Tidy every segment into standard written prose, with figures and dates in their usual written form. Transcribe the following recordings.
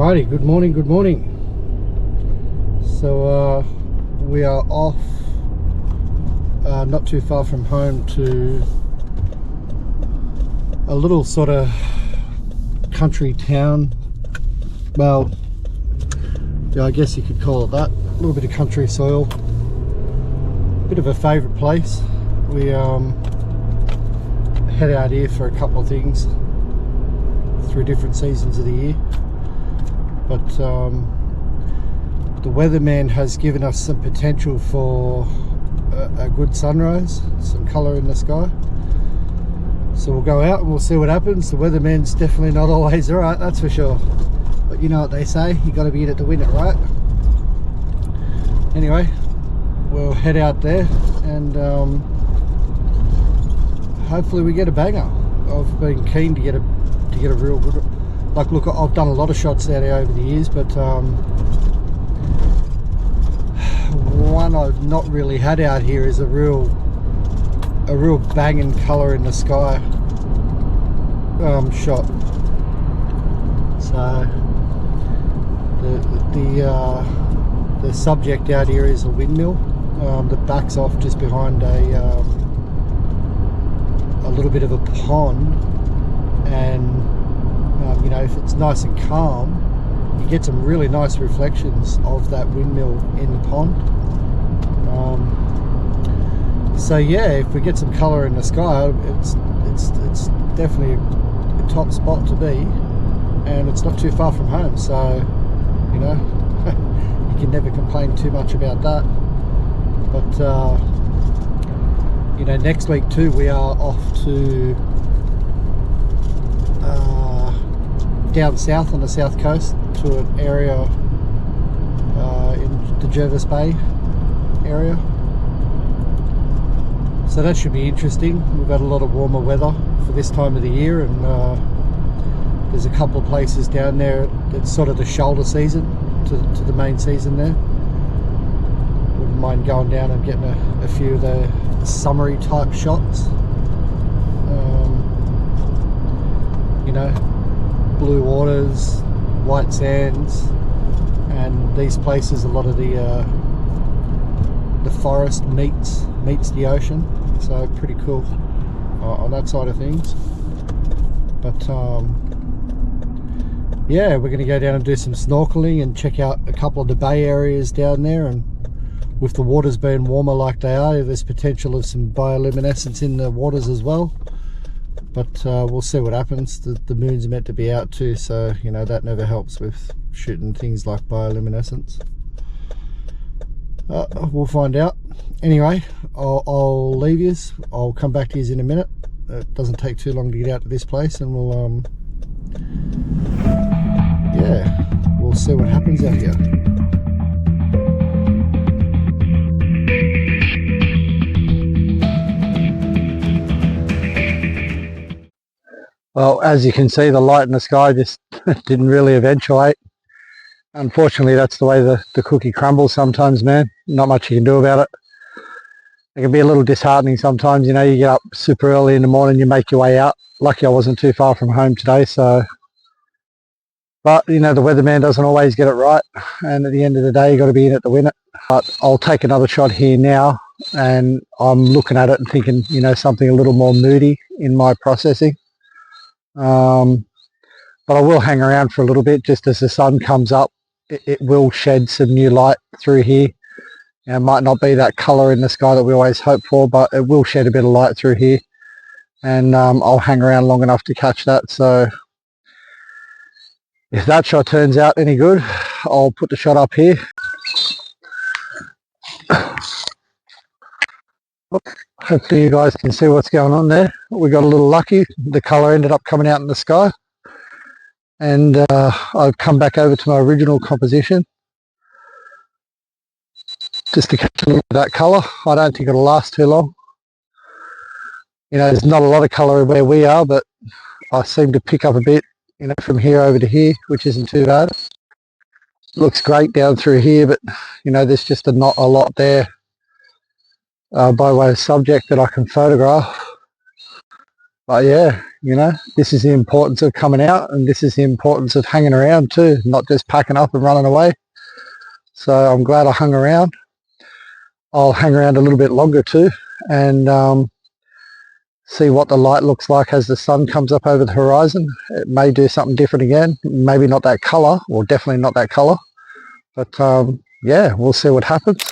Alrighty, good morning, good morning. So we are off not too far from home to a little sort of country town. Well, yeah, I guess you could call it that. A little bit of country soil. Bit of a favourite place. We head out here for a couple of things through different seasons of the year. But the weatherman has given us some potential for a good sunrise, some colour in the sky. So we'll go out and we'll see what happens. The weatherman's definitely not always alright, that's for sure. But you know what they say, you got to be in it to win it, right? Anyway, we'll head out there and hopefully we get a banger. I've been keen to get a real good. Like, look, I've done a lot of shots out here over the years, but one I've not really had out here is a real banging colour in the sky shot. So the subject out here is a windmill that backs off just behind a little bit of a pond, and you know, if it's nice and calm, you get some really nice reflections of that windmill in the pond. So yeah, if we get some colour in the sky, it's definitely a top spot to be, and it's not too far from home, so you know, you can never complain too much about that. But you know, next week too, we are off to down south on the south coast to an area in the Jervis Bay area. So that should be interesting. We've had a lot of warmer weather for this time of the year, and there's a couple of places down there that's sort of the shoulder season to the main season there. Wouldn't mind going down and getting a few of the summery type shots. You know, blue waters, white sands, and these places, a lot of the forest meets the ocean, so pretty cool on that side of things. But yeah, we're going to go down and do some snorkeling and check out a couple of the bay areas down there, and with the waters being warmer like they are, there's potential of some bioluminescence in the waters as well. But we'll see what happens. The moon's meant to be out too, so you know, that never helps with shooting things like bioluminescence. We'll find out. Anyway, I'll leave yous. I'll come back to yous in a minute. It doesn't take too long to get out to this place, and we'll yeah, we'll see what happens out here. Well, as you can see, the light in the sky just didn't really eventuate. Unfortunately, that's the way the cookie crumbles sometimes, man. Not much you can do about it. It can be a little disheartening sometimes, you know, you get up super early in the morning, you make your way out. Lucky I wasn't too far from home today, so... But, you know, the weatherman doesn't always get it right, and at the end of the day, you got to be in it to win it. But I'll take another shot here now, and I'm looking at it and thinking, you know, something a little more moody in my processing. But I will hang around for a little bit. Just as the sun comes up, it will shed some new light through here. You know, it might not be that colour in the sky that we always hope for, but it will shed a bit of light through here, and I'll hang around long enough to catch that. So if that shot turns out any good, I'll put the shot up here. Hopefully you guys can see what's going on there. We got a little lucky. The colour ended up coming out in the sky, and I've come back over to my original composition just to catch a little of that colour. I don't think it'll last too long. You know, there's not a lot of colour where we are, but I seem to pick up a bit, you know, from here over to here, which isn't too bad. Looks great down through here, but you know, there's just not a lot there by way of subject that I can photograph. But yeah, you know, this is the importance of coming out, and this is the importance of hanging around too, not just packing up and running away. So I'm glad I hung around. I'll hang around a little bit longer too, and see what the light looks like as the sun comes up over the horizon. It may do something different again, maybe not that colour, or definitely not that colour, but yeah, we'll see what happens.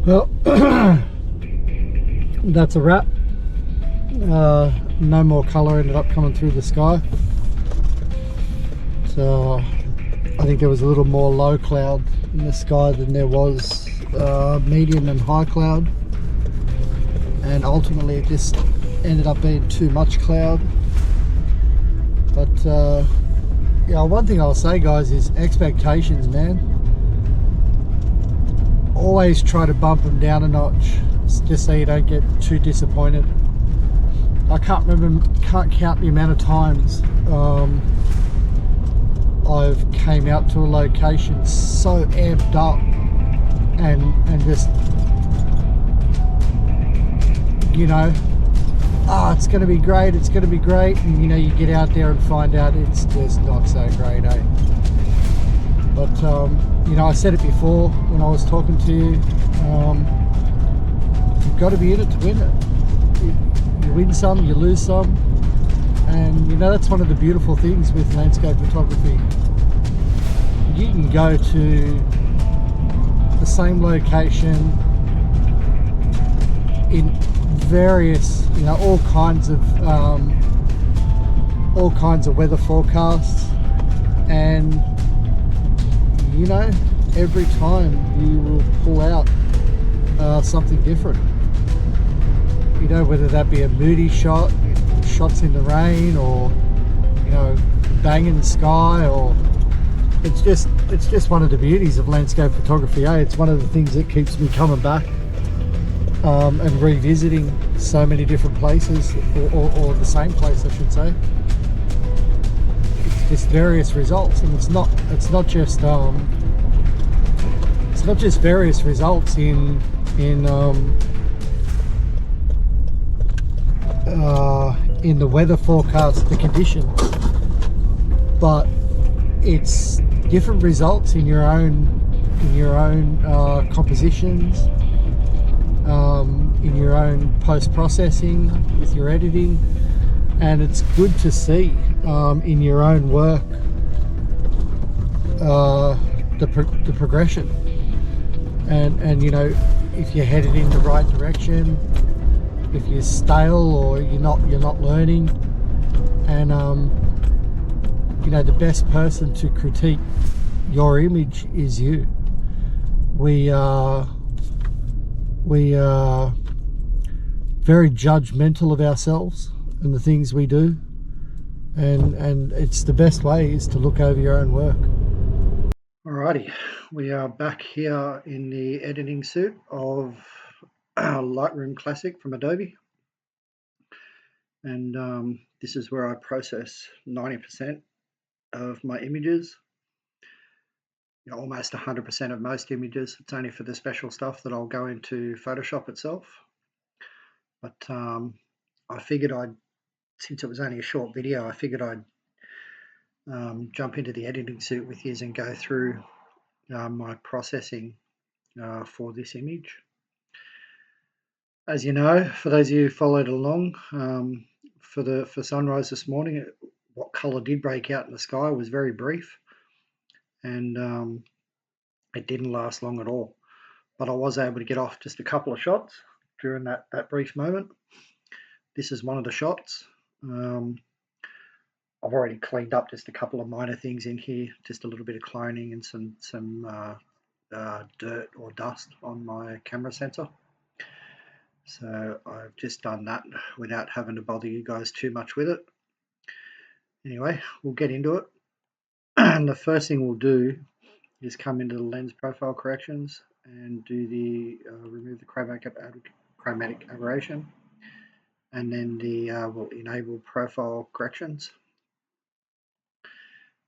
Well, that's a wrap. No more colour ended up coming through the sky. So I think there was a little more low cloud in the sky than there was medium and high cloud, and ultimately it just ended up being too much cloud. But yeah, one thing I'll say, guys, is expectations, man. Always try to bump them down a notch, just so you don't get too disappointed. I can't count the amount of times I've came out to a location so amped up and just, you know, it's going to be great, it's going to be great, and you know, you get out there and find out it's just not so great, eh? But you know, I said it before when I was talking to you, you've got to be in it to win it. You win some, you lose some, and you know, that's one of the beautiful things with landscape photography. You can go to the same location in various, you know, all kinds of weather forecasts, and you know, every time you will pull out something different. You know, whether that be a moody shot, shots in the rain, or you know, banging sky, or it's just one of the beauties of landscape photography. It's one of the things that keeps me coming back and revisiting so many different places, or the same place, I should say. It's just various results, and it's not just various results in the weather forecast, the conditions, but it's different results in your own compositions, in your own post-processing with your editing, and it's good to see in your own work the progression, and you know, if you're headed in the right direction, if you're stale or you're not learning. And you know, the best person to critique your image is you. We are very judgmental of ourselves and the things we do, and it's the best way is to look over your own work. Alrighty, we are back here in the editing suite of Lightroom Classic from Adobe, and this is where I process 90% of my images, you know, almost 100% of most images. It's only for the special stuff that I'll go into Photoshop itself. But I figured since it was only a short video, I figured I'd jump into the editing suite with you and go through my processing for this image. As you know, for those of you who followed along, for sunrise this morning, what colour did break out in the sky was very brief, and it didn't last long at all. But I was able to get off just a couple of shots during that brief moment. This is one of the shots. I've already cleaned up just a couple of minor things in here, just a little bit of cloning and some dirt or dust on my camera sensor. So I've just done that without having to bother you guys too much with it. Anyway, we'll get into it. And the first thing we'll do is come into the lens profile corrections and do the remove the chromatic aberration, and then we'll enable profile corrections.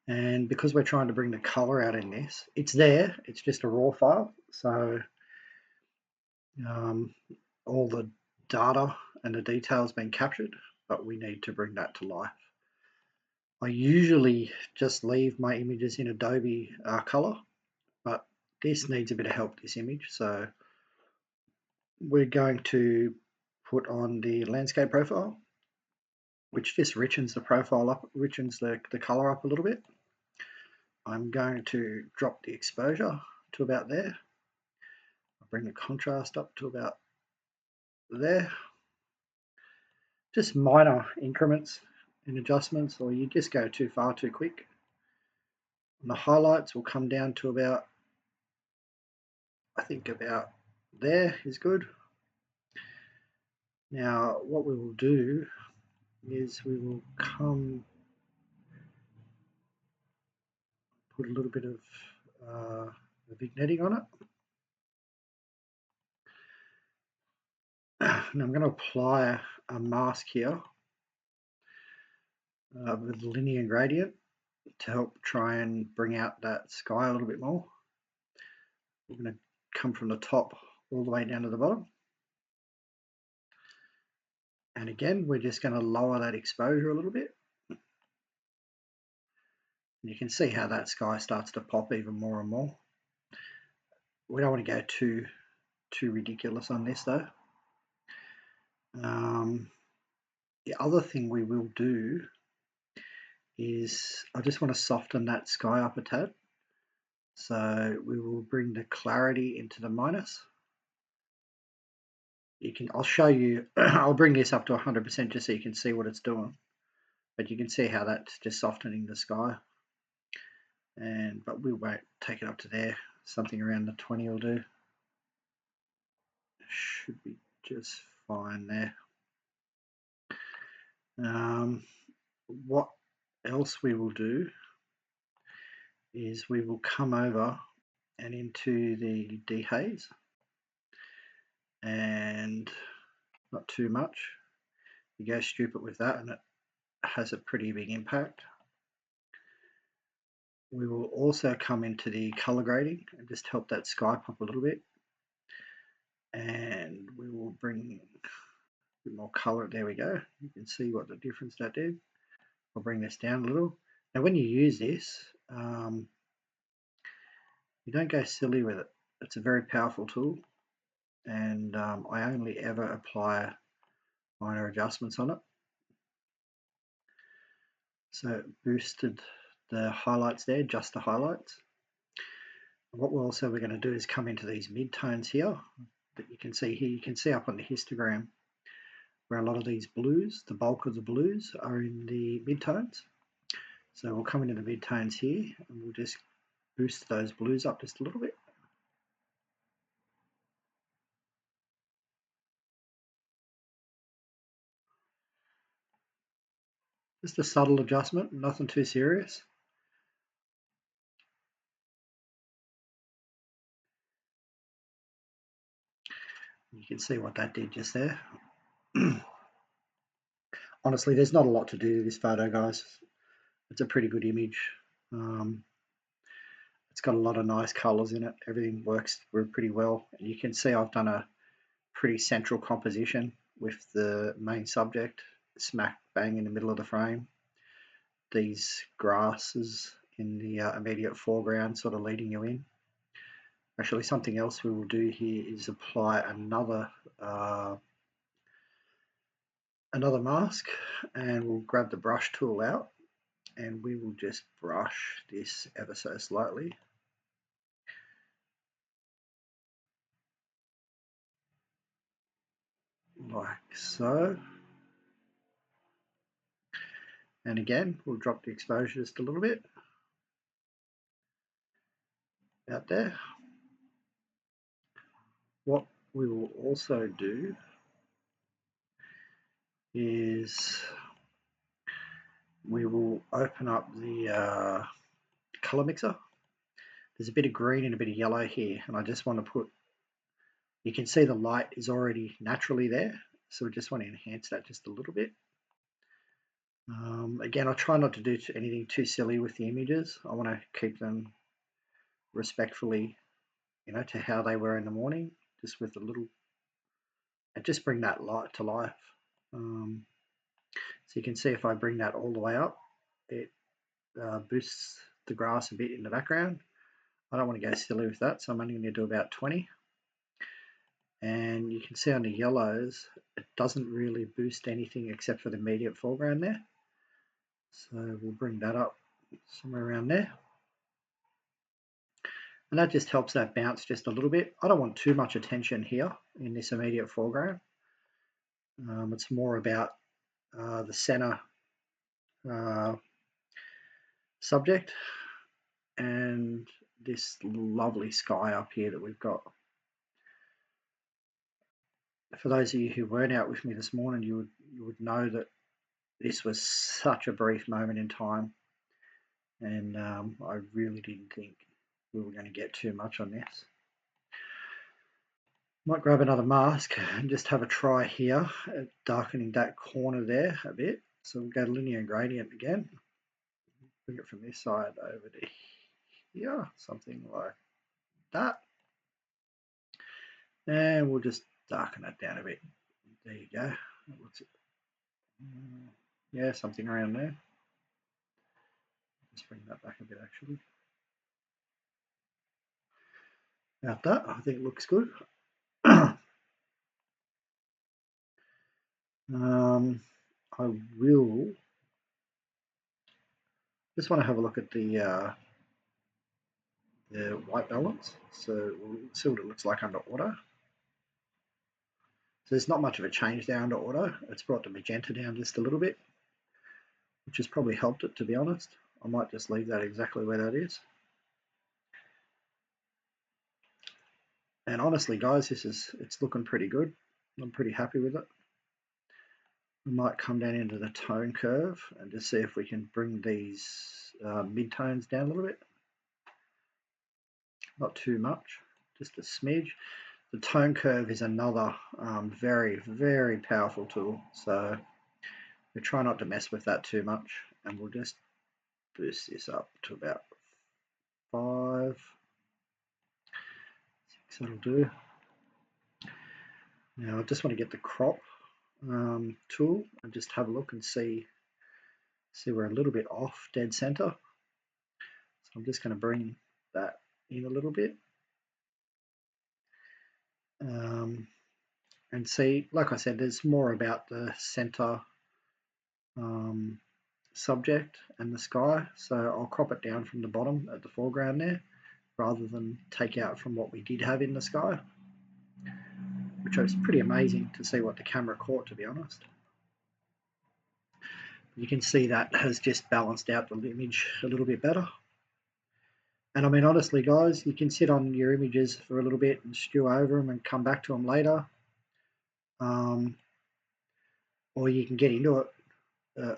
And because we're trying to bring the color out in this, it's there, it's just a raw file, so all the data and the details been captured, but we need to bring that to life. I usually just leave my images in Adobe Color, but this needs a bit of help, this image, so we're going to put on the landscape profile, which just richens the profile up, richens the color up a little bit. I'm going to drop the exposure to about there. I'll bring the contrast up to about there. Just minor increments and adjustments, or you just go too far too quick. And the highlights will come down to about, I think about there is good. Now what we will do is we will put a little bit of vignetting on it. And I'm going to apply a mask here with linear gradient to help try and bring out that sky a little bit more. We're going to come from the top all the way down to the bottom. And again, we're just going to lower that exposure a little bit. You can see how that sky starts to pop even more and more. We don't want to go too ridiculous on this though. The other thing we will do is I just want to soften that sky up a tad. So we will bring the clarity into the minus. I'll show you, I'll bring this up to 100% just so you can see what it's doing. But you can see how that's just softening the sky. But we won't take it up to there. Something around the 20 will do. Should be just fine there. What else we will do is we will come over and into the dehaze, and not too much. You go stupid with that and it has a pretty big impact. We will also come into the color grading and just help that sky pop a little bit, and we will bring a bit more color. There we go. You can see what the difference that did. I'll bring this down a little. Now when you use this, you don't go silly with it. It's a very powerful tool, and I only ever apply minor adjustments on it. So boosted the highlights there, just the highlights. What we're going to do is come into these midtones here that you can see here. You can see up on the histogram where a lot of these blues, the bulk of the blues, are in the midtones. So we'll come into the midtones here and we'll just boost those blues up just a little bit. Just a subtle adjustment, nothing too serious. You can see what that did just there. Honestly, there's not a lot to do to this photo, guys. It's a pretty good image. It's got a lot of nice colors in it. Everything works pretty well. And you can see I've done a pretty central composition with the main subject smack bang in the middle of the frame. These grasses in the immediate foreground sort of leading you in. Actually, something else we will do here is apply another mask, and we'll grab the brush tool out and we will just brush this ever so slightly. Like so. And again, we'll drop the exposure just a little bit. Out there. What we will also do is we will open up the color mixer. There's a bit of green and a bit of yellow here, and I just want to put, you can see the light is already naturally there, so we just want to enhance that just a little bit. Again, I try not to do anything too silly with the images. I want to keep them respectfully, to how they were in the morning, just with a little, and just bring that light to life. So you can see if I bring that all the way up, it boosts the grass a bit in the background. I don't want to go silly with that, so I'm only going to do about 20. And you can see on the yellows, it doesn't really boost anything except for the immediate foreground there. So we'll bring that up somewhere around there. And that just helps that bounce just a little bit. I don't want too much attention here in this immediate foreground. It's more about the center subject and this lovely sky up here that we've got. For those of you who weren't out with me this morning, you would know that this was such a brief moment in time, and I really didn't think we were going to get too much on this. Might grab another mask and just have a try here at darkening that corner there a bit. So we'll go to linear gradient again. Bring it from this side over to here, something like that. And we'll just darken that down a bit. There you go. Yeah, something around there. Let's bring that back a bit actually. About that, I think it looks good. I will just want to have a look at the white balance. So we'll see what it looks like under auto. So there's not much of a change there under auto. It's brought the magenta down just a little bit, which has probably helped it, to be honest. I might just leave that exactly where that is. And honestly, guys, it's looking pretty good. I'm pretty happy with it. We might come down into the tone curve and just see if we can bring these mid-tones down a little bit. Not too much, just a smidge. The tone curve is another very, very powerful tool. So we try not to mess with that too much, and we'll just boost this up to about 5, 6, that'll do. Now I just want to get the crop tool and just have a look and see we're a little bit off dead center. So I'm just going to bring that in a little bit. And see, like I said, there's more about the center subject and the sky. So I'll crop it down from the bottom at the foreground there, rather than take out from what we did have in the sky, which was pretty amazing to see what the camera caught, to be honest. You can see that has just balanced out the image a little bit better. And I mean, honestly, guys, you can sit on your images for a little bit and stew over them and come back to them later. Or you can get into it.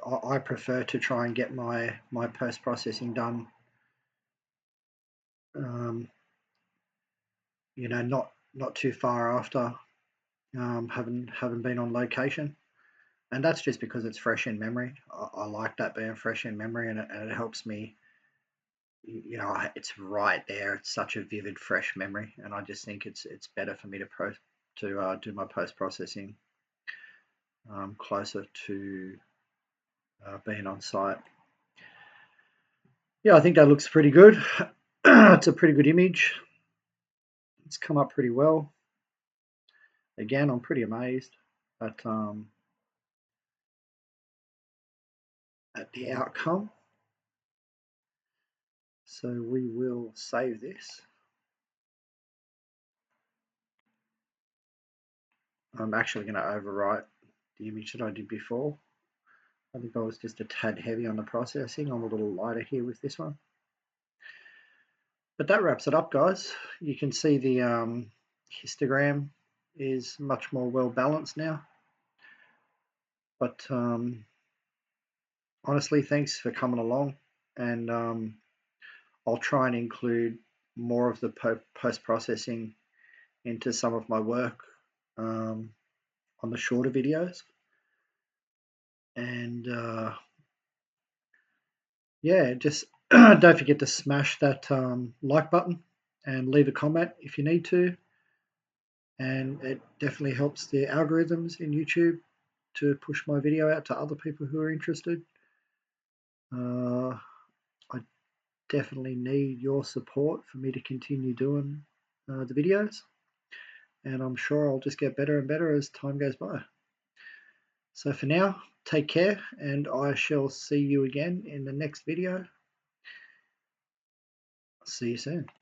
I prefer to try and get my post-processing done, not too far after having been on location. And that's just because it's fresh in memory. I like that being fresh in memory, and it helps me. It's right there. It's such a vivid, fresh memory, and I just think it's better for me to do my post processing closer to being on site. Yeah, I think that looks pretty good. It's a pretty good image. It's come up pretty well. Again, I'm pretty amazed at the outcome. So we will save this. I'm actually going to overwrite the image that I did before. I think I was just a tad heavy on the processing. I'm a little lighter here with this one. But that wraps it up, guys. You can see the histogram is much more well balanced now. But honestly, thanks for coming along, and I'll try and include more of the post-processing into some of my work on the shorter videos. And yeah, just don't forget to smash that like button and leave a comment if you need to. And it definitely helps the algorithms in YouTube to push my video out to other people who are interested. I definitely need your support for me to continue doing the videos, and I'm sure I'll just get better and better as time goes by. So for now, take care, and I shall see you again in the next video. See you soon.